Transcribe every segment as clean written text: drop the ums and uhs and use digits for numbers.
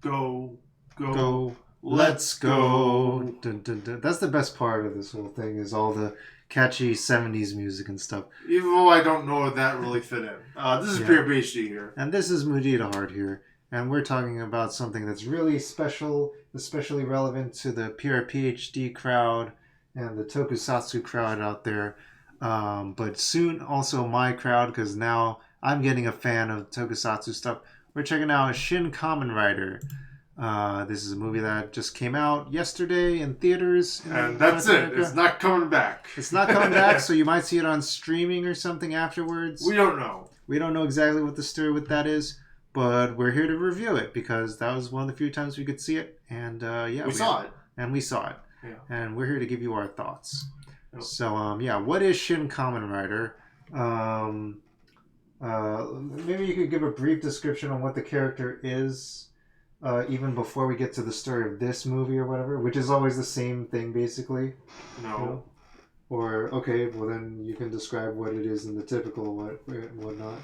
go, go, let's go. Dun, dun, dun. That's the best part of this whole thing is all the catchy 70s music and stuff. Even though I don't know if that really fit in. This is PRpHD here. And this is Mudita here. And we're talking about something that's really special, especially relevant to the PRpHD crowd and the Tokusatsu crowd out there. But soon also my crowd, because now I'm getting a fan of Tokusatsu stuff. We're checking out Shin Kamen Rider. This is a movie that just came out yesterday in theaters. And that's it. It's not coming back. It's not coming back, so you might see it on streaming or something afterwards. We don't know. We don't know exactly what the story with that is, but we're here to review it because that was one of the few times we could see it. And we saw it. And we saw it. Yeah. And we're here to give you our thoughts. Yep. So, what is Shin Kamen Rider? Maybe you could give a brief description on what the character is, even before we get to the story of this movie or whatever, which is always the same thing, basically. No. You know? Or, okay, well then you can describe what it is in the typical whatnot.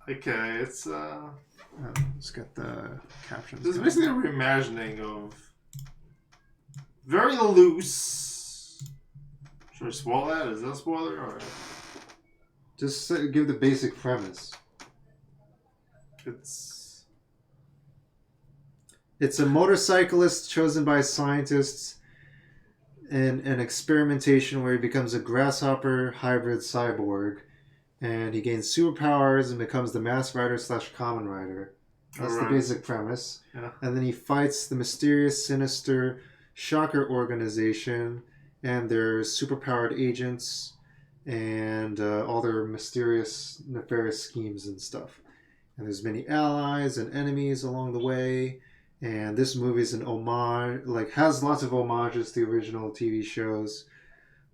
Okay, it's, let's get the captions. It's basically a reimagining of very loose... Should I spoil that? Is that a spoiler? Or... Just give the basic premise. It's a motorcyclist chosen by scientists in an experimentation where he becomes a grasshopper hybrid cyborg, and he gains superpowers and becomes the Mass Rider / Kamen Rider. That's the basic premise. Yeah. And then he fights the mysterious, sinister Shocker organization and their superpowered agents and all their mysterious, nefarious schemes and stuff. And there's many allies and enemies along the way. And this movie is an homage, has lots of homages to the original TV shows,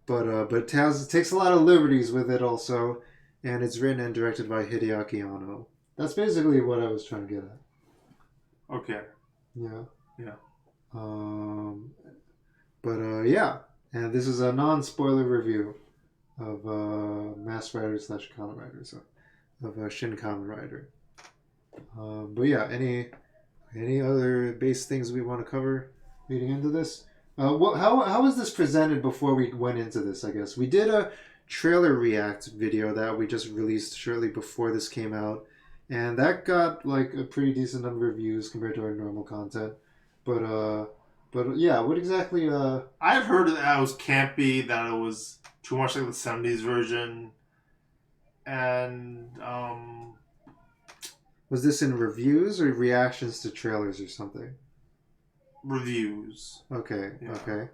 but takes a lot of liberties with it also. And it's written and directed by Hideaki Anno. That's basically what I was trying to get at. Okay. Yeah. Yeah. And this is a non-spoiler review of Mass Rider / Kamen Rider, so of Shin Kamen Rider. Any other base things we want to cover leading into this? How was this presented before we went into this, I guess? We did a trailer react video that we just released shortly before this came out, and that got a pretty decent number of views compared to our normal content. But what exactly... I've heard that it was campy, that it was too much like the 70s version, and... Was this in reviews or reactions to trailers or something? Reviews. Okay, yeah. Okay.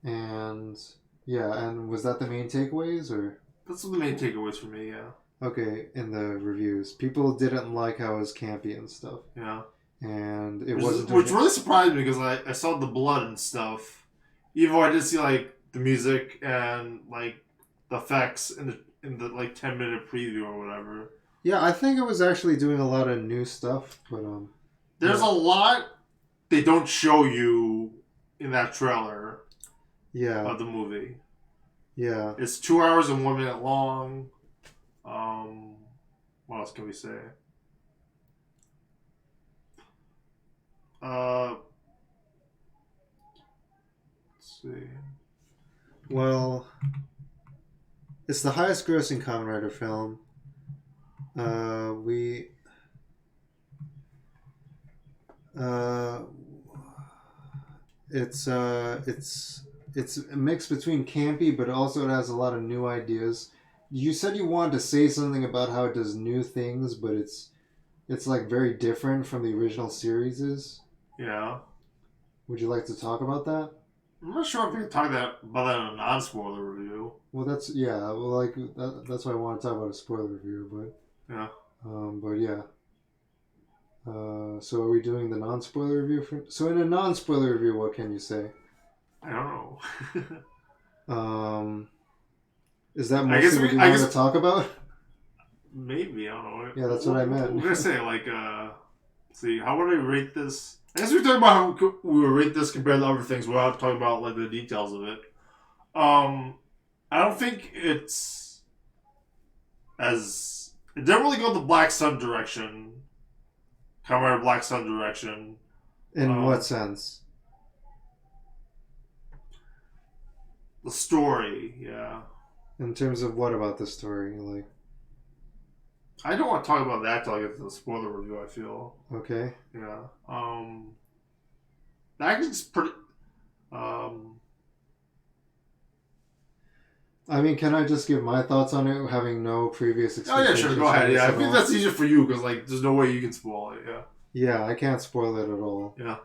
And was that the main takeaways, or? That's the main takeaways for me, yeah. Okay, in the reviews. People didn't like how it was campy and stuff. Yeah. And it wasn't... Which really surprised me because I saw the blood and stuff. Even though I did see the music and the effects in the 10-minute preview or whatever. Yeah, I think it was actually doing a lot of new stuff, but there's a lot they don't show you in that trailer. Yeah. Of the movie. Yeah. It's 2 hours and 1 minute long. What else can we say? Let's see. Well, it's the highest grossing Kamen Rider film. It's a mix between campy, but also it has a lot of new ideas. You said you wanted to say something about how it does new things, but it's very different from the original series. Yeah. Would you like to talk about that? I'm not sure if we can talk about that in a non-spoiler review. Well, that's why I want to talk about a spoiler review, but yeah. So are we doing the non-spoiler review? So in a non-spoiler review, what can you say? I don't know. Is that mostly what you want to talk about? Maybe, I don't know. Yeah, that's what I meant. We're going to say, see, how would I rate this? I guess we're talking about how we would rate this compared to other things without talking about, the details of it. I don't think it's as... It didn't really go the Black Sun direction. Kamen Rider Black Sun direction. In what sense? The story, yeah. In terms of what about the story? Like, I don't want to talk about that till I get to the spoiler review, I feel. okay. Yeah. The acting's pretty... I mean, can I just give my thoughts on it, having no previous experience? Oh, yeah, sure, go ahead. Yeah, I think that's easier for you, because, like, there's no way you can spoil it, yeah. Yeah, I can't spoil it at all. Yeah.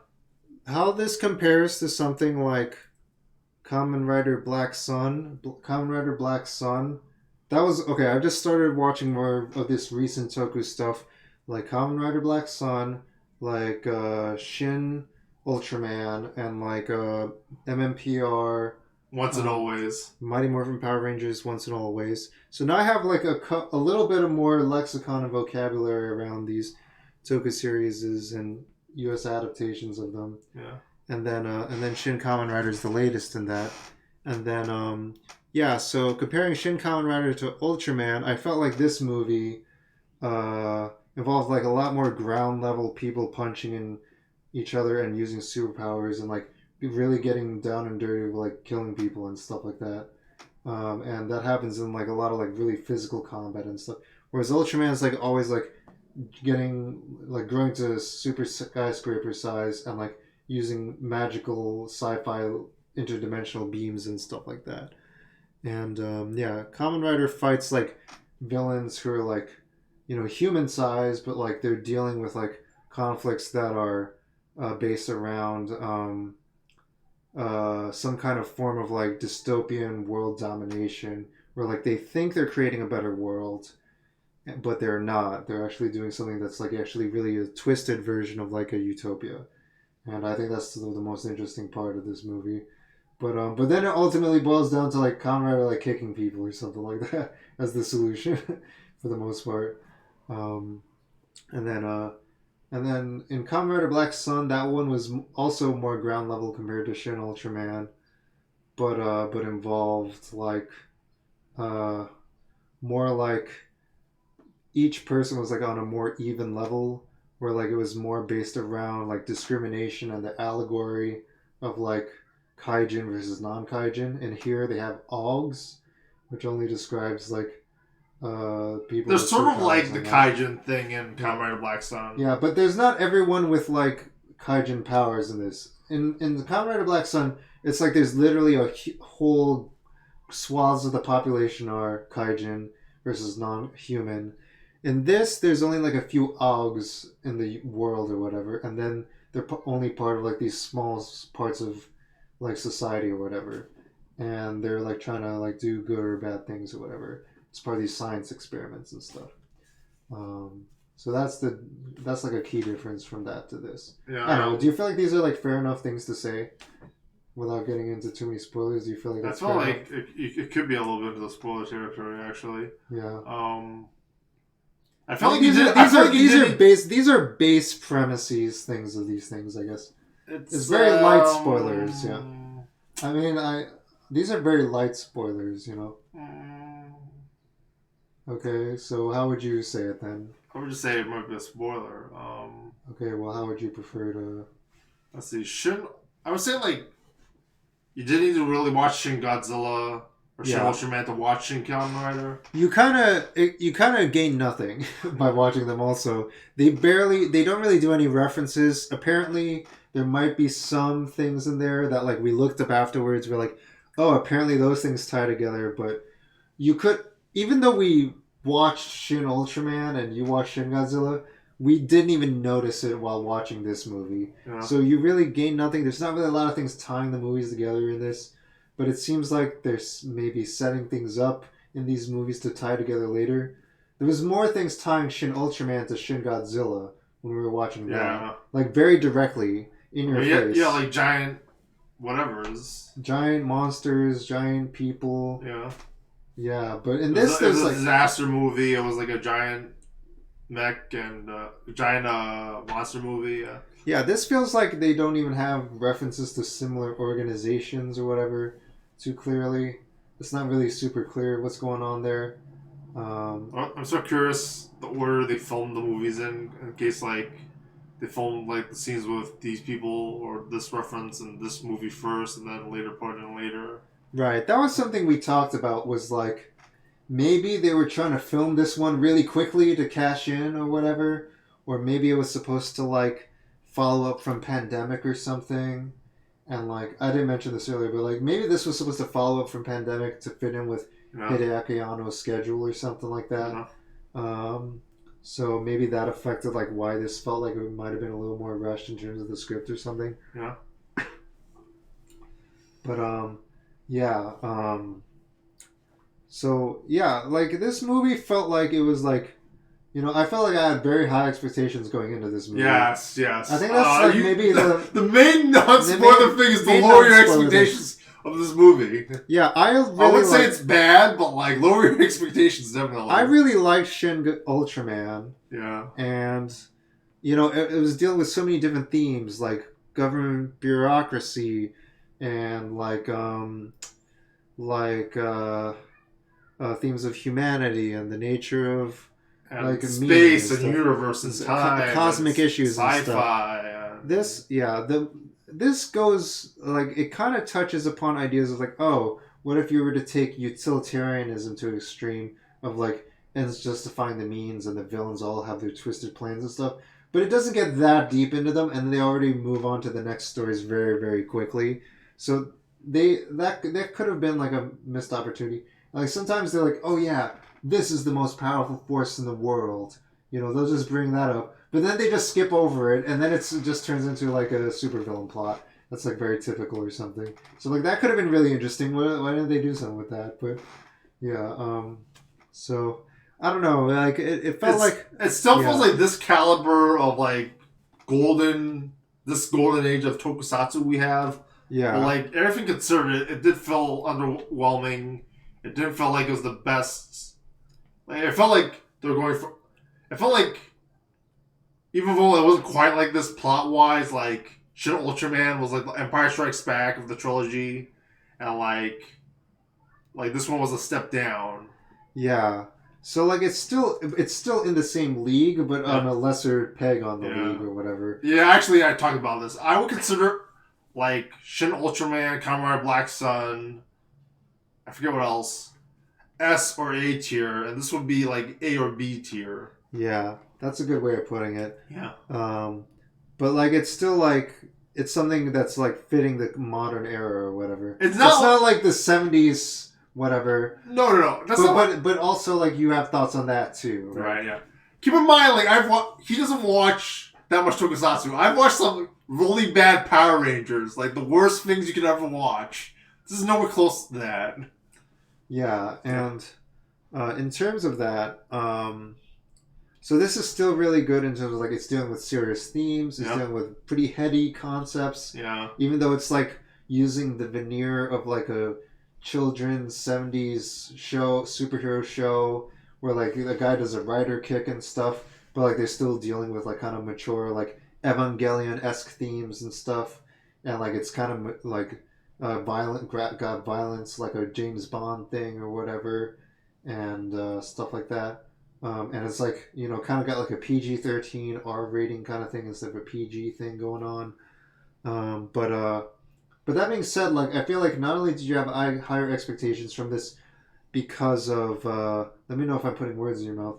How this compares to something like Kamen Rider Black Sun. Kamen Rider Black Sun. That was... Okay, I've just started watching more of this recent Toku stuff. Like Kamen Rider Black Sun, like Shin Ultraman, and like MMPR... Once and always. Mighty Morphin Power Rangers, Once and Always. So now I have like a little bit of more lexicon and vocabulary around these Toku series and U.S. adaptations of them. Yeah. And then Shin Kamen Rider is the latest in that. And then yeah, so comparing Shin Kamen Rider to Ultraman, I felt like this movie involved like a lot more ground level people punching in each other and using superpowers and like really getting down and dirty with like killing people and stuff like that. And that happens in like a lot of like really physical combat and stuff. Whereas Ultraman's like always like getting like growing to super skyscraper size and like using magical sci-fi interdimensional beams and stuff like that. And yeah, Kamen Rider fights like villains who are like, you know, human size, but like they're dealing with like conflicts that are based around some kind of form of like dystopian world domination, where like they think they're creating a better world, but they're not. They're actually doing something that's like actually really a twisted version of like a utopia. And I think that's the most interesting part of this movie. But then it ultimately boils down to like Kamen Rider like kicking people or something like that as the solution for the most part. And then in Kamen Rider Black Sun, that one was also more ground level compared to Shin Ultraman, but involved like more like each person was like on a more even level, where like it was more based around like discrimination and the allegory of like kaijin versus non-kaijin. And here they have augs, which only describes like people. There's sort of like the kaijin thing in Kamen Rider Black Sun. Yeah, but there's not everyone with like kaijin powers in this. In the Kamen Rider Black Sun, it's like there's literally a whole swaths of the population are kaijin versus non-human. In this, there's only like a few augs in the world or whatever, and then they're only part of like these small parts of like society or whatever, and they're like trying to like do good or bad things or whatever. It's part of these science experiments and stuff. So that's like a key difference from that to this. Yeah. I don't know. Do you feel like these are like fair enough things to say without getting into too many spoilers? Do you feel like that's I feel like it could be a little bit into the spoiler territory, actually. Yeah. I feel like these are base premises things of these things, I guess. It's very light spoilers, yeah. I mean, these are very light spoilers, you know. Okay, so how would you say it then? I would just say it might be a spoiler. Okay, well, how would you prefer to... Let's see, I would say, like, you didn't need to really watch Shin Godzilla or Shin Ultraman to watch Shin Kamen Rider. You kind of gain nothing by watching them also. They don't really do any references. Apparently, there might be some things in there that, like, we looked up afterwards. We're like, oh, apparently those things tie together, but you could... Even though we watched Shin Ultraman and you watched Shin Godzilla, we didn't even notice it while watching this movie. Yeah. So you really gain nothing. There's not really a lot of things tying the movies together in this, but it seems like there's maybe setting things up in these movies to tie together later. There was more things tying Shin Ultraman to Shin Godzilla when we were watching that. Like very directly in your face. Yeah, like giant whatevers. Giant monsters, giant people. Yeah. Yeah, but in this, there's a disaster movie. It was like a giant mech and giant monster movie. Yeah, this feels like they don't even have references to similar organizations or whatever too clearly. It's not really super clear what's going on there. I'm so curious the order they filmed the movies in case like they filmed like the scenes with these people or this reference in this movie first, and then later put in later. Right. That was something we talked about. Was like maybe they were trying to film this one really quickly to cash in or whatever, or maybe it was supposed to like follow up from Pandemic or something. And like I didn't mention this earlier, but like maybe this was supposed to follow up from Pandemic to fit in with Hideaki Anno's schedule or something like that. So maybe that affected like why this felt like it might have been a little more rushed in terms of the script or something. Yeah. But yeah. So yeah, like this movie felt like it was like, I felt like I had very high expectations going into this movie. Yes. I think that's maybe the main non-spoiler thing is to lower your expectations of this movie. Yeah, I would say it's bad, but like lower your expectations definitely. I really liked Shin Ultraman. Yeah. And it was dealing with so many different themes like government bureaucracy and themes of humanity and the nature of like space and universe and time, cosmic issues, sci-fi. And stuff. This goes like it kind of touches upon ideas of like, oh, what if you were to take utilitarianism to an extreme of like ends justifying the means and the villains all have their twisted plans and stuff, but it doesn't get that deep into them, and they already move on to the next stories very, very quickly. So that could have been like a missed opportunity. Like sometimes they're like, oh yeah, this is the most powerful force in the world. They'll just bring that up. But then they just skip over it, and then it just turns into like a supervillain plot. That's like very typical or something. So like that could have been really interesting. Why didn't they do something with that? But yeah, so I don't know. Like it felt like it still feels like this caliber of like golden age of tokusatsu we have. Yeah. But like everything considered, it did feel underwhelming. It didn't feel like it was the best. Like it felt like they were going for. It felt like. Even though it wasn't quite like this plot-wise, like, Shin Ultraman was like the Empire Strikes Back of the trilogy, and like this one was a step down. Yeah. So like it's still in the same league, but on a lesser peg on the league or whatever. Yeah, actually, I talked about this. I would consider like Shin Ultraman, Kamen Rider Black Sun, I forget what else, S or A tier, and this would be like A or B tier. Yeah. That's a good way of putting it. Yeah. But like it's still like it's something that's like fitting the modern era or whatever. It's not like the 70s whatever. No. But also like you have thoughts on that too, right? Right. Yeah. Keep in mind, like he doesn't watch that much tokusatsu. I've watched some really bad Power Rangers, like the worst things you could ever watch. This is nowhere close to that. Yeah, and in terms of that. So this is still really good in terms of like it's dealing with serious themes. It's dealing with pretty heady concepts. Yeah. Even though it's like using the veneer of like a children's 70s show, superhero show, where like the guy does a rider kick and stuff, but like they're still dealing with like kind of mature like Evangelion-esque themes and stuff, and like it's kind of like got violence like a James Bond thing or whatever, and stuff like that. And it's like, kind of got like a PG-13 R rating kind of thing instead of a PG thing going on. But that being said, like, I feel like not only did you have higher expectations from this because of, let me know if I'm putting words in your mouth,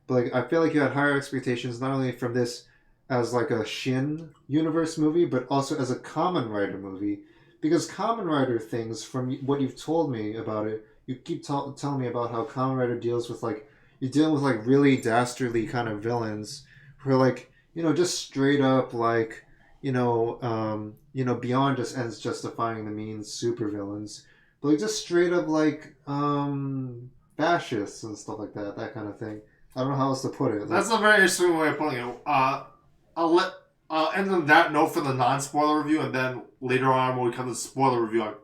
but like, I feel like you had higher expectations not only from this as like a Shin universe movie, but also as a Kamen Rider movie. Because Kamen Rider things, from what you've told me about it, you keep telling me about how Kamen Rider deals with like, you're dealing with like really dastardly kind of villains who are like, just straight up like, beyond just ends justifying the means supervillains, but like just straight up like fascists and stuff like that kind of thing. I don't know how else to put it. Like, that's a very interesting way of putting it. I'll end on that note for the non-spoiler review, and then later on when we come to the spoiler review, I'll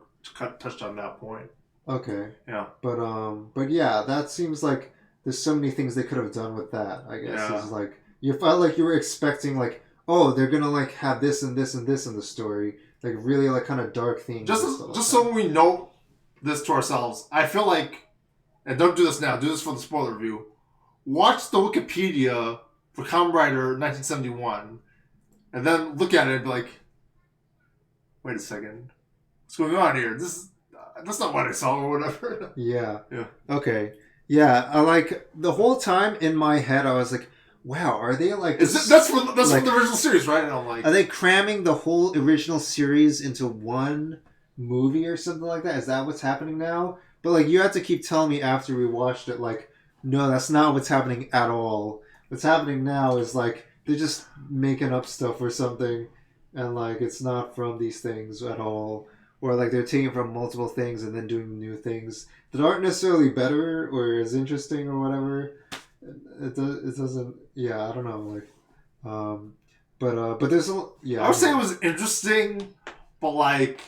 touch on that point. Okay. Yeah. But yeah, that seems like there's so many things they could have done with that, I guess. Yeah. It's like, you felt like you were expecting, like, oh, they're gonna, like, have this and this and this in the story. Like, really, like, kind of dark themes. Just so we know this to ourselves, I feel like, and don't do this now, do this for the spoiler review, watch the Wikipedia for Kamen Rider 1971, and then look at it and be like, wait a second, what's going on here? That's not what I saw or whatever. Yeah. Yeah. Okay. Yeah. I like the whole time in my head, I was like, wow, are they like... That's from the original series, right? And I'm like... Are they cramming the whole original series into one movie or something like that? Is that what's happening now? But like, you have to keep telling me after we watched it, like, no, that's not what's happening at all. What's happening now is like, they're just making up stuff or something, and like, it's not from these things at all. Or like, they're taking from multiple things and then doing new things that aren't necessarily better or as interesting or whatever. It doesn't. Yeah, I don't know. Like, but there's a. Yeah, I would say it was interesting, but like,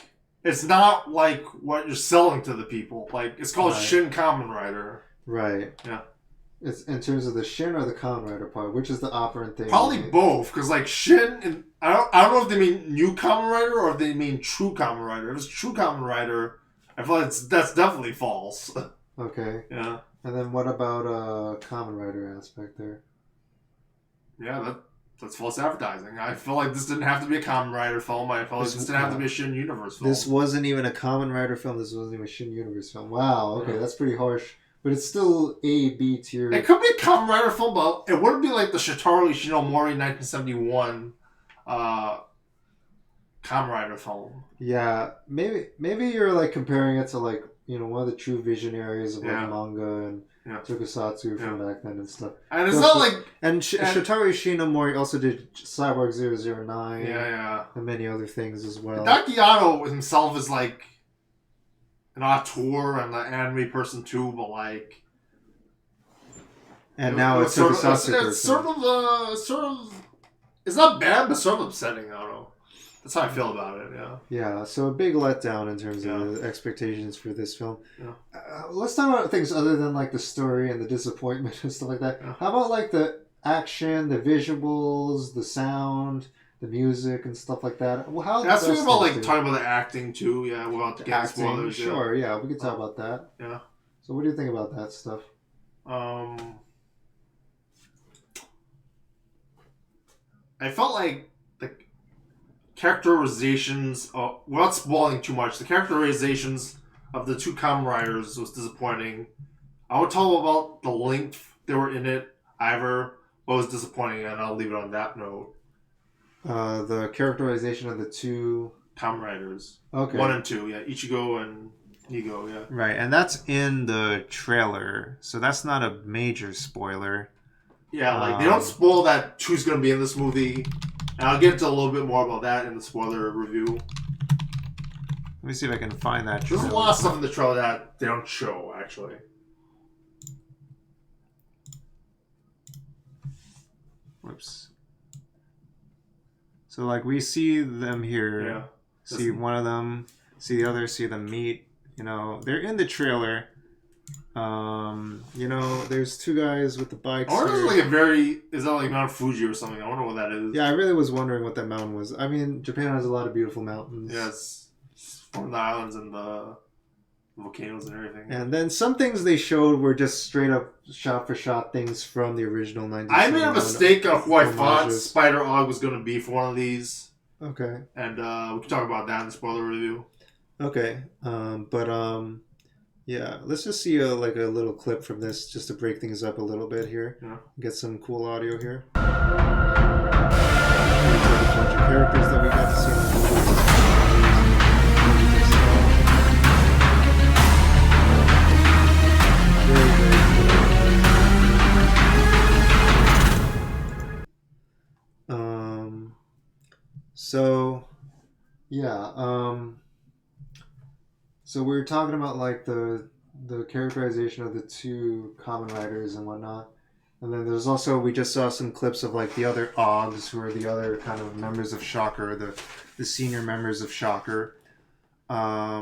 it's not like what you're selling to the people. Like, it's called Shin Kamen Rider. Right. Yeah. It's in terms of the Shin or the Kamen Rider part, which is the operant thing. Probably both, because like Shin and I don't know if they mean new Kamen Rider or if they mean true Kamen Rider. If it's true Kamen Rider, I feel like that's definitely false. Okay. Yeah. And then what about Kamen Rider aspect there? Yeah, that's false advertising. I feel like this didn't have to be a Kamen Rider film. I felt like this didn't have to be a Shin Universe film. This wasn't even a Kamen Rider film. This wasn't even a Shin Universe film. Wow. Okay, that's pretty harsh. But it's still A, B tier. It could be a Kamen Rider film, but it wouldn't be like the Shitaru Shinomori 1971 Kamen Rider film. Yeah, maybe you're like comparing it to like, you know, one of the true visionaries of like manga and Tokusatsu from back then and stuff. And it's not like... And Shitaru Shinomori also did Cyborg 009. Yeah. And many other things as well. Hideaki Anno himself is like an auteur and an anime person too, but like... And now it's Tokusatsu it's sort of... It's not bad, but sort of upsetting, I don't know. That's how I feel about it, yeah. Yeah, so a big letdown in terms of the expectations for this film. Yeah. Let's talk about things other than like the story and the disappointment and stuff like that. Yeah. How about like the action, the visuals, the sound, the music and stuff like that? Well, how that's what about like talking about the acting too. Yeah, without the acting. Spoilers. Sure, yeah, we could talk about that. Yeah. So, what do you think about that stuff? I felt like the characterizations, without spoiling too much, the characterizations of the two Kamen Riders was disappointing. I would tell about the length they were in it, either, but was disappointing, and I'll leave it on that note. The characterization of the two Kamen Riders. Okay. 1 and 2, yeah. Ichigo and Nigo, yeah. Right, and that's in the trailer, so that's not a major spoiler. Yeah, like, they don't spoil that 2's going to be in this movie. And I'll get into a little bit more about that in the spoiler review. Let me see if I can find that trailer. There's a lot of stuff in the trailer that they don't show, actually. Whoops. So, like, we see them here. Yeah. See one of them, see the other, see them meet. You know, they're in the trailer. You know, there's two guys with the bikes. I wonder if is that like Mount Fuji or something? I wonder what that is. Yeah, I really was wondering what that mountain was. I mean, Japan has a lot of beautiful mountains. Yes, from the islands and the volcanoes and everything. And then some things they showed were just straight up shot for shot things from the original 1971. I made a mistake of who I thought Spider Og was going to be for one of these. Okay. And we can talk about that in the spoiler review. Okay. Yeah, let's just see a little clip from this just to break things up a little bit here. Yeah. Get some cool audio here. A bunch of characters that we got to see in the movie. Very, very cool. So, yeah, so we were talking about like the characterization of the two Kamen Riders and whatnot, and then there's also we just saw some clips of like the other Ogs who are the other kind of members of Shocker, the senior members of Shocker. Yeah,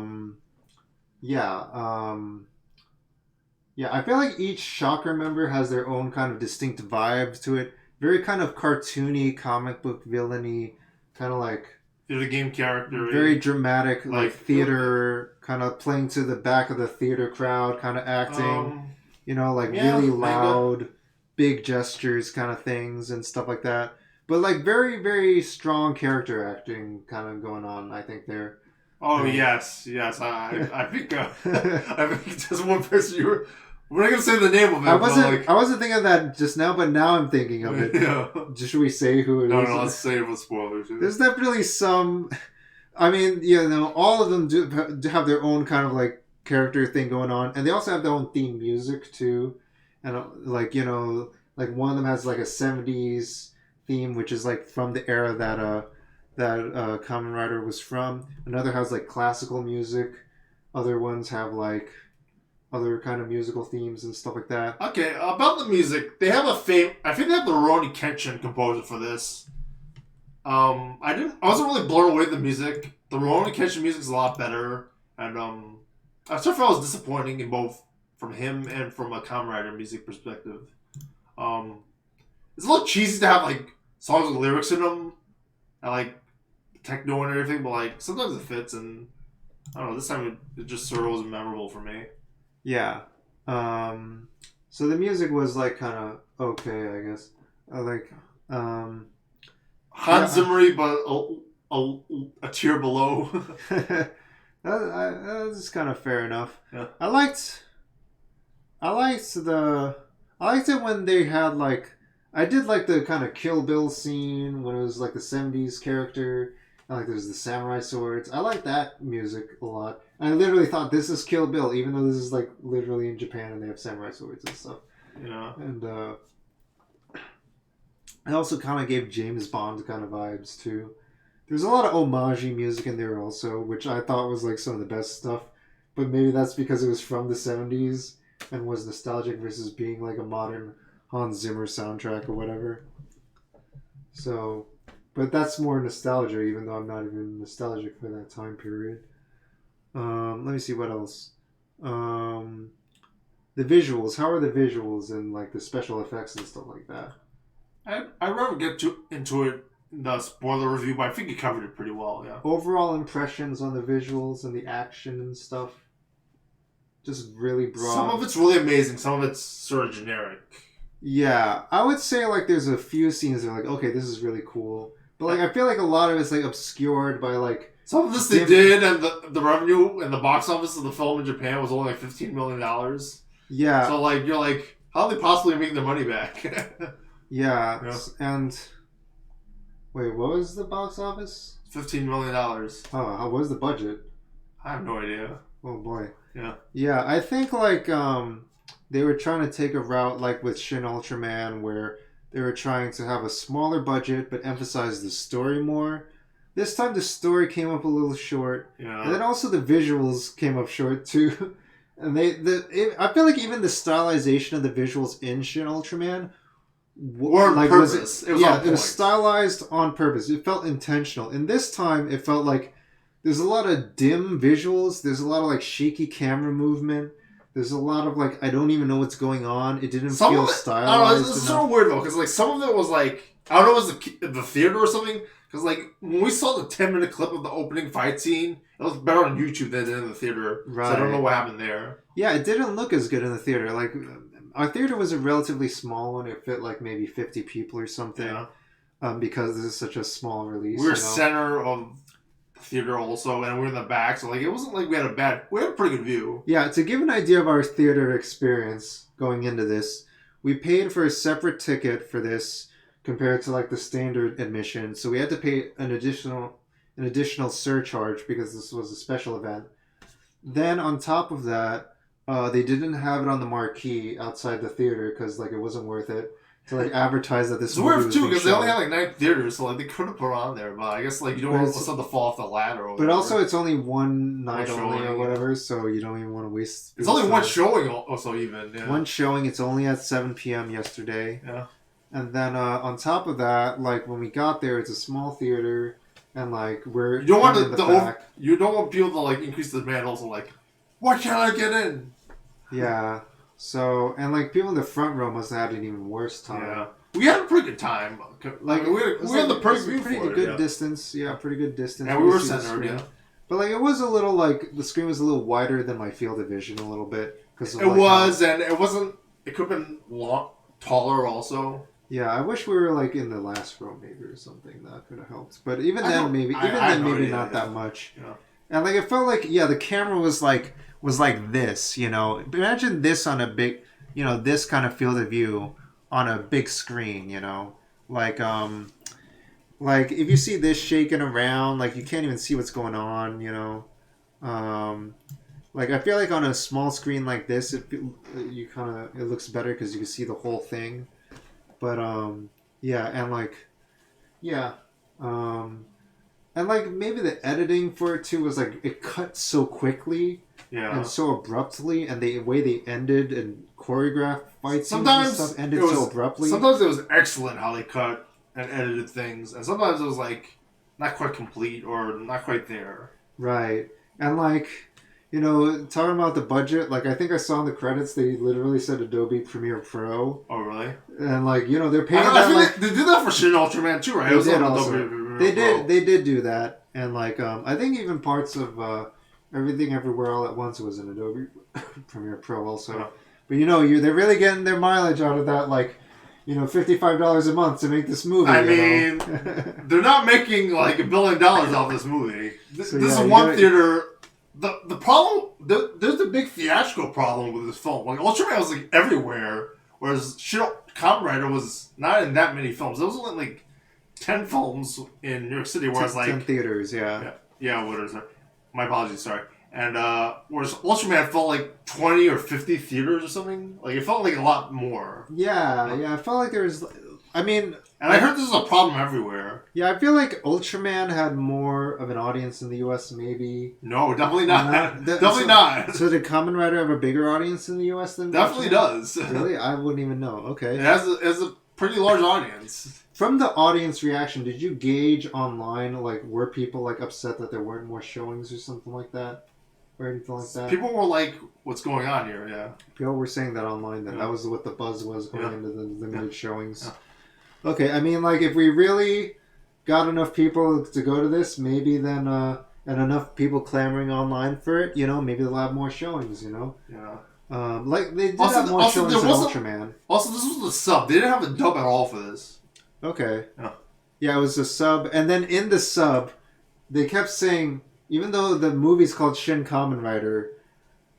I feel like each Shocker member has their own kind of distinct vibe to it. Very kind of cartoony, comic book villainy, kind of like. They're the game character. Very dramatic, like theater, kind of playing to the back of the theater crowd, kind of acting. Really loud, big gestures kind of things and stuff like that. but like very very strong character acting kind of going on. I think there. Oh yes. I think I think there's one person you were. We're not gonna say the name of it. I wasn't thinking of that just now, but now I'm thinking of it. Yeah. Should we say who it is? No, let's say it with spoilers. There's definitely some. I mean, all of them do have their own kind of like character thing going on, and they also have their own theme music too, and like one of them has like a '70s theme, which is like from the era that Kamen Rider was from. Another has like classical music. Other ones have like other kind of musical themes and stuff like that. Okay, about the music, they have I think they have the Rurouni Kenshin composer for this. I wasn't really blown away with the music. The Rurouni Kenshin music is a lot better, and I sort of felt it was disappointing in both from him and from a Kamen Rider music perspective. It's a little cheesy to have like songs with lyrics in them, and like techno and everything, but like sometimes it fits, and I don't know. This time it just sort of wasn't memorable for me. Yeah. So the music was like kind of okay, I guess. Hans Zimmer, but a tier below. That's kind of fair enough. Yeah. I liked it when they had like, I did like the kind of Kill Bill scene when it was like the '70s character. Like there's the samurai swords. I like that music a lot. I literally thought this is Kill Bill, even though this is like literally in Japan and they have samurai swords and stuff. Yeah. And it also kind of gave James Bond kind of vibes too. There's a lot of homage music in there also, which I thought was like some of the best stuff. But maybe that's because it was from the '70s and was nostalgic versus being like a modern Hans Zimmer soundtrack or whatever. So, but that's more nostalgia, even though I'm not even nostalgic for that time period. Let me see what else. The visuals. How are the visuals and like the special effects and stuff like that? I'd rather get into it in the spoiler review, but I think you covered it pretty well, yeah. Overall impressions on the visuals and the action and stuff? Just really broad. Some of it's really amazing, some of it's sort of generic. Yeah, I would say like there's a few scenes that are like, okay, this is really cool. But like I feel like a lot of it's like obscured by like... Some of this they did, and the revenue and the box office of the film in Japan was only like $15 million. Yeah. So like, you're like, how are they possibly make their money back? Yeah, and wait, what was the box office? $15 million. Oh, how was the budget? I have no idea. Oh boy. Yeah, I think like they were trying to take a route like with Shin Ultraman, where they were trying to have a smaller budget but emphasize the story more. This time the story came up a little short, and then also the visuals came up short too. And I feel like even the stylization of the visuals in Shin Ultraman were on purpose. It was stylized on purpose. It felt intentional. And this time, it felt like there's a lot of dim visuals. There's a lot of like shaky camera movement. There's a lot of like I don't even know what's going on. It didn't feel stylized. I don't know. It's sort of weird though, because like some of it was like I don't know, it was the theater or something. Because like when we saw the 10-minute clip of the opening fight scene, it was better on YouTube than in the theater. Right. So I don't know what happened there. Yeah, it didn't look as good in the theater. Like. Our theater was a relatively small one. It fit like maybe 50 people or something. Yeah. Because this is such a small release. We were center of the theater also, and we were in the back, so like it wasn't like we had a pretty good view. Yeah, to give an idea of our theater experience going into this, we paid for a separate ticket for this compared to like the standard admission. So we had to pay an additional surcharge because this was a special event. Then on top of that, they didn't have it on the marquee outside the theater because like it wasn't worth it to like advertise that this. It's worth too because they only have like 9 theaters, so like they could have put it on there, but I guess like you don't want something to fall off the ladder. Or but also, it's only one night only or whatever, so you don't even want to waste. It's only one showing, also even. Yeah. One showing. It's only at 7 p.m. yesterday. Yeah. And then on top of that, like when we got there, it's a small theater, and like we're you don't want you don't want people to like increase the demand. Also, like, why can't I get in? Yeah. So, and like people in the front row must have had an even worse time. Yeah. We had a pretty good time. Like we had the pretty good distance. Yeah, pretty good distance. And we were centered, yeah. But like it was a little like the screen was a little wider than my field of vision a little bit because it was, and it wasn't. It could have been taller also. Yeah, I wish we were like in the last row maybe or something. That could have helped. But even I then, don't- maybe I have no idea, not yeah. that much. Yeah. And like it felt like the camera was like this. Imagine this on a big, this kind of field of view on a big screen. Like if you see this shaking around, like you can't even see what's going on. Um, like I feel like on a small screen like this, it looks better because you can see the whole thing. But yeah, and like yeah, um, and like maybe the editing for it too was like it cut so quickly Yeah. and so abruptly, and the way they ended and choreographed fight scenes and Sometimes stuff ended it was so abruptly. Sometimes it was excellent how they cut and edited things, and sometimes it was like not quite complete or not quite there. Right, and like. Talking about the budget, like I think I saw in the credits they literally said Adobe Premiere Pro, Oh, really? and like they're paying I that feel like like they did that for Shin Ultraman too, right? They It was did on also. Adobe They Pro. did do that, and like I think even parts of Everything Everywhere All at Once was in Adobe Premiere Pro also. Yeah. But they're really getting their mileage out of that, like $55 a month to make this movie. I mean, they're not making like $1 billion off this movie. This So, is yeah, one theater. The problem, there's a big theatrical problem with this film. Like Ultraman was like everywhere, whereas Shin Kamen Rider was not in that many films. There was only like 10 films in New York City, whereas 10 theaters, yeah. what is it? My apologies, sorry. And whereas Ultraman felt like 20 or 50 theaters or something. Like it felt like a lot more. Yeah. I felt like there was. I mean. And I heard this is a problem everywhere. Yeah, I feel like Ultraman had more of an audience in the U.S. Maybe. No, definitely not. Definitely so, not. So did Kamen Rider have a bigger audience in the U.S. than Definitely Ultraman? does. Really? I wouldn't even know. Okay. It has a pretty large audience. From the audience reaction, did you gauge online, like, were people, like, upset that there weren't more showings or something like that? Or anything like that? People were like, what's going on here? Yeah. People were saying that online, that Yeah. that was what the buzz was going into the limited showings. Yeah. Okay, I mean, like, if we really got enough people to go to this, maybe then, and enough people clamoring online for it, maybe they'll have more showings, Yeah. Like, they did Also- have more also, showings there than wasn't- Ultraman. Also, this was the sub. They didn't have a dub at all for this. Okay. Yeah. Yeah, it was a sub. And then in the sub, they kept saying, even though the movie's called Shin Kamen Rider,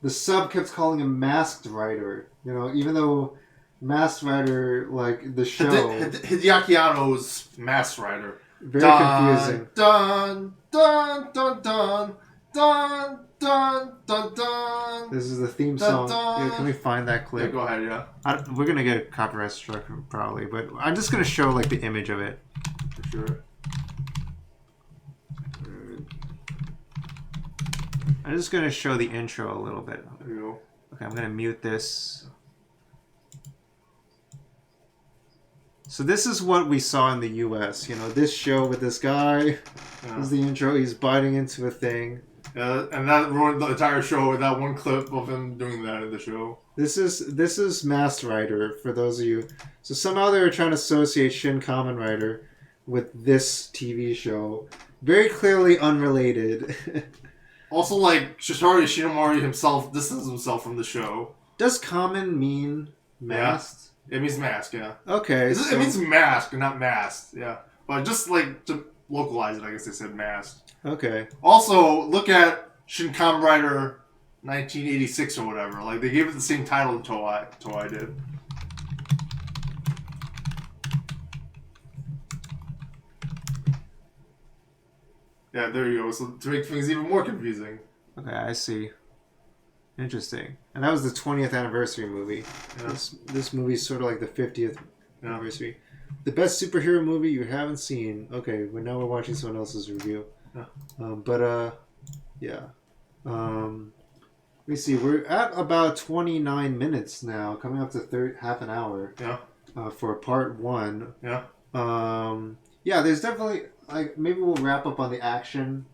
the sub kept calling him Masked Rider. Even though Masked Rider, like, the show... Hideaki Anno's Mask Rider. Very confusing. Dun, dun, dun, dun, dun, dun, dun, dun. This is the theme Dun, song. dun. Yeah, can we find that Yeah, clip? go ahead, yeah. We're going to get a copyright struck probably, but I'm just going to show, like, the image of it. For sure. I'm just going to show the intro a little bit. There you go. Okay, I'm going to mute this. So this is what we saw in the U.S. This show with this guy. Yeah. This is the intro. He's biting into a thing. And that ruined the entire show with that one clip of him doing that in the show. This is Masked Rider, for those of you. So somehow they were trying to associate Shin Kamen Rider with this TV show. Very clearly unrelated. Also, like, Shitari Shinomori himself distanced himself from the show. Does Kamen mean masked? It means mask, yeah. Okay. It means mask, not masked, yeah. But just, like, to localize it, I guess they said masked. Okay. Also, look at Shin Kamen Rider 1986 or whatever. Like, they gave it the same title Toei did. Yeah, there you go. So, to make things even more confusing. Okay, I see. Interesting. And that was the 20th anniversary movie. Yeah. This movie's sort of like the 50th Yeah. anniversary. The best superhero movie you haven't seen. Okay, well now we're watching someone else's review. Yeah. Yeah. Let me see. We're at about 29 minutes now, coming up to half an hour. Yeah. For part one. Yeah. Yeah, there's definitely, like, maybe we'll wrap up on the action,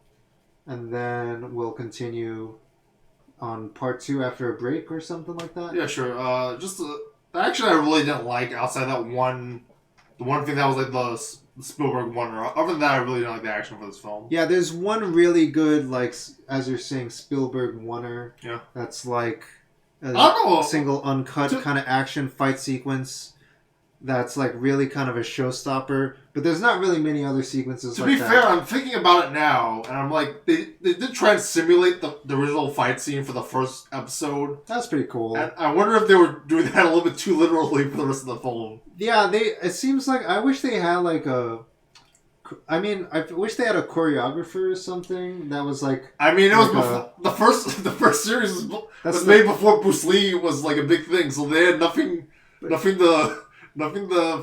and then we'll continue on part two after a break or something like that. Yeah, sure. Just the action I really didn't like outside that one, the one thing that was like the Spielberg one. Other than that, I really didn't like the action for this film. Yeah, there's one really good, like, as you're saying, Spielberg oneer. Yeah. That's like I don't know. single uncut kind of action fight sequence. that's like really kind of a showstopper. But there's not really many other sequences. To like be that. fair, I'm thinking about it now, and I'm like, they did try and simulate the original fight scene for the first episode. That's pretty cool. And I wonder if they were doing that a little bit too literally for the rest of the film. Yeah, it seems like I wish they had like a. I mean, I wish they had a choreographer or something that was like. I mean, it was like before the first series was made before Bruce Lee was like a big thing, so they had nothing to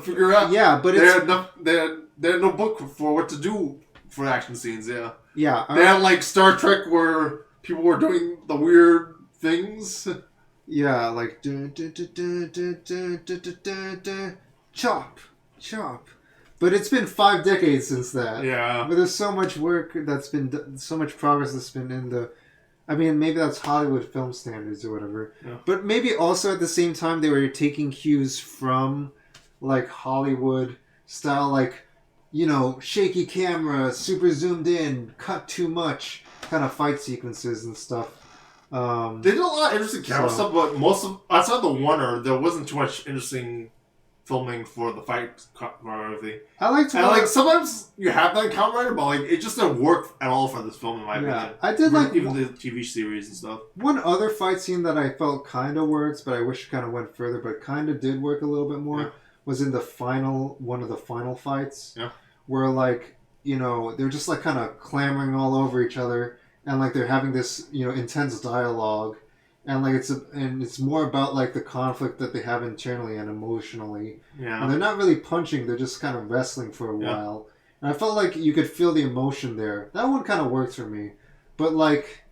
figure out. Yeah, but they had no book for what to do for action scenes. Yeah. Yeah. They had like Star Trek where people were doing the weird things. Yeah, like chop, chop. But it's been 5 decades since that. Yeah. But there's so much work that's been done, so much progress that's been in the. I mean, maybe that's Hollywood film standards or whatever. Yeah. But maybe also at the same time they were taking cues from, like Hollywood style, like, you know, shaky camera, super zoomed in, cut too much, kind of fight sequences and stuff. They did a lot of interesting camera stuff, but outside the Wonder, there wasn't too much interesting filming for the fight choreography. I like to like sometimes you have that in Kamen Rider, but like it just didn't work at all for this film in my opinion. I did like even the TV series and stuff. One other fight scene that I felt kind of works, but I wish it kind of went further, but kind of did work a little bit more, was in one of the final fights. Yeah. Where like, you know, they're just like kind of clamoring all over each other, and like they're having this, you know, intense dialogue. And like it's more about like the conflict that they have internally and emotionally. Yeah. And they're not really punching; they're just kind of wrestling for a while. And I felt like you could feel the emotion there. That one kind of worked for me, but like,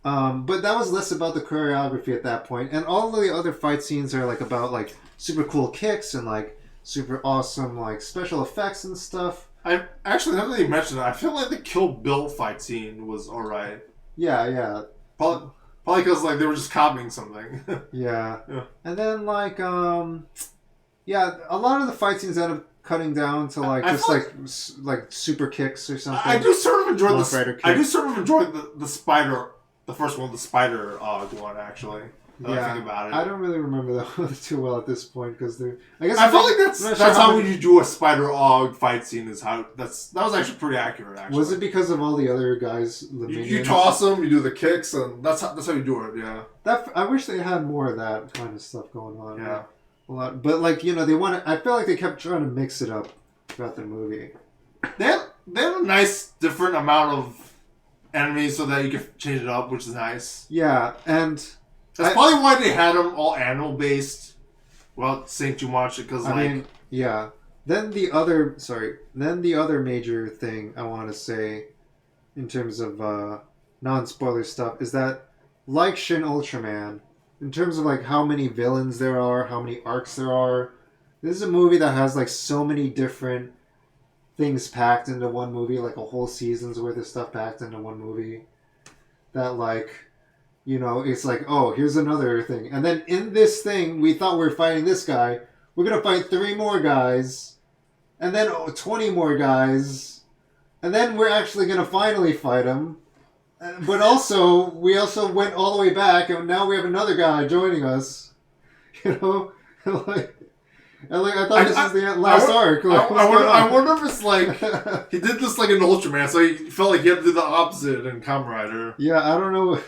but that was less about the choreography at that point. And all of the other fight scenes are like about like super cool kicks and like super awesome like special effects and stuff. I actually, now that you mentioned it, I feel like the Kill Bill fight scene was alright. Yeah. Probably because like they were just copying something. Yeah. And then like a lot of the fight scenes end up cutting down to like like super kicks or something. I do sort of enjoy the spider, the first one, the spider one actually. I think about it. I don't really remember that one too well at this point because they're. I felt like that's how you do a spider og fight scene. Is how that was actually pretty accurate. Actually, was it because of all the other guys? You toss them, you do the kicks, and that's how you do it. Yeah. I wish they had more of that kind of stuff going on. Yeah. A lot, but like you know, they want. I feel like they kept trying to mix it up throughout the movie. They had a nice different amount of enemies so that you could change it up, which is nice. Yeah, and. That's probably why they had them all animal based, without saying too much. Because I mean, yeah. Then the other major thing I want to say, in terms of non-spoiler stuff, is that like Shin Ultraman, in terms of like how many villains there are, how many arcs there are, this is a movie that has like so many different things packed into one movie, like a whole season's worth of stuff packed into one movie. That like. You know, it's like, oh, here's another thing. And then in this thing, we thought we were fighting this guy. We're going to fight 3 more guys. And then 20 more guys. And then we're actually going to finally fight him. But also, we also went all the way back. And now we have another guy joining us. You know? I thought this was the last arc. I wonder if it's like he did this like an Ultraman, so he felt like he had to do the opposite in Kamen Rider. Yeah, I don't know.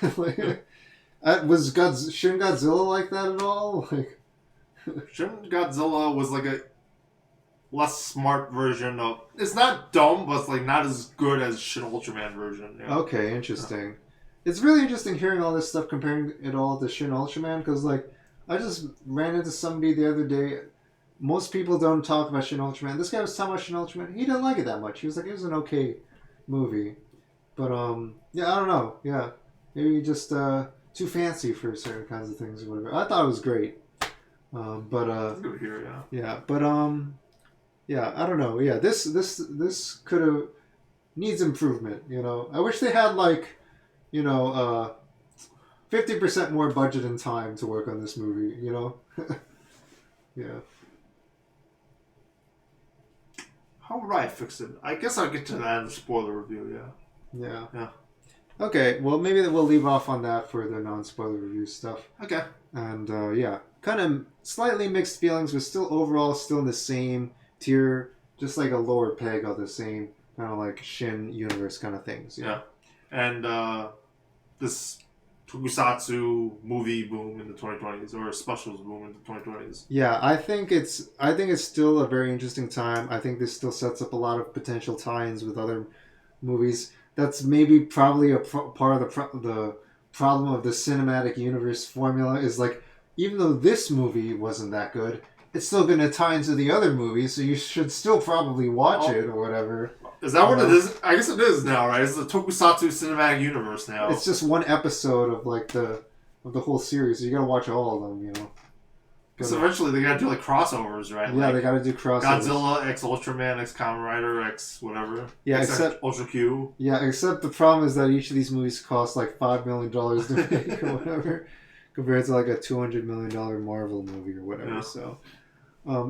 Was Shin Godzilla like that at all? Shin Godzilla was like a less smart version of. It's not dumb, but it's like not as good as Shin Ultraman version. Yeah. Okay, interesting. It's really interesting hearing all this stuff, comparing it all to Shin Ultraman, because like I just ran into somebody the other day. Most people don't talk about Shin Ultraman. This guy was talking about Shin Ultraman. He didn't like it that much. He was like, it was an okay movie. But, yeah, I don't know. Yeah. Maybe just too fancy for certain kinds of things or whatever. I thought it was great. That's good to hear, yeah. Yeah, but, yeah, I don't know. Yeah, this could have... needs improvement, you know. I wish they had, like, 50% more budget and time to work on this movie, you know? Yeah. How would I fix it? I guess I'll get to that in the spoiler review, Yeah. Yeah. Okay, well, maybe we'll leave off on that for the non-spoiler review stuff. Okay. And, yeah. kind of slightly mixed feelings, but still overall still in the same tier, just like a lower peg of the same kind of like Shin universe kind of things. Yeah. And this Tokusatsu movie boom in the 2020s, or specials boom in the 2020s. Yeah, I think it's still a very interesting time. I think this still sets up a lot of potential tie-ins with other movies. That's maybe probably a part of the problem of the cinematic universe formula is like, even though this movie wasn't that good, it's still going to tie into the other movies, so you should still probably watch it or whatever. Is that what it is? I guess it is now, right? It's the Tokusatsu cinematic universe now. It's just one episode of like the whole series. So you got to watch all of them, you know. Because eventually they got to do like crossovers, right? Yeah, like they got to do crossovers. Godzilla x Ultraman x Kamen Rider x whatever. Yeah, except Ultra Q. Yeah, except the problem is that each of these movies cost like $5 million to make or whatever, compared to like a $200 million Marvel movie or whatever. Yeah. So,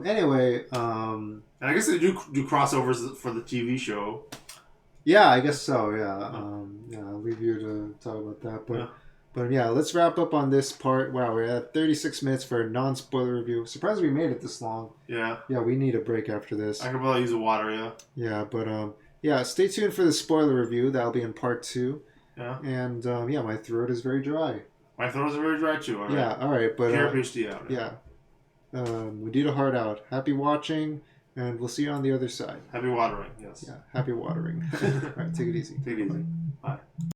anyway, and I guess they do crossovers for the TV show. Yeah, I guess so. Yeah, I'll leave you to talk about that, but yeah, let's wrap up on this part. Wow, we're at 36 minutes for a non-spoiler review. Surprised we made it this long. Yeah. Yeah, we need a break after this. I can probably use the water, yeah. Yeah, but yeah, stay tuned for the spoiler review. That'll be in part 2. Yeah. And yeah, my throat is very dry. My throat is very dry too. All right. Yeah, all right, but PRpHD out. Yeah. Mudita heart out. Happy watching, and we'll see you on the other side. Happy watering, yes. Yeah, happy watering. All right, take it easy. Take it easy. Bye.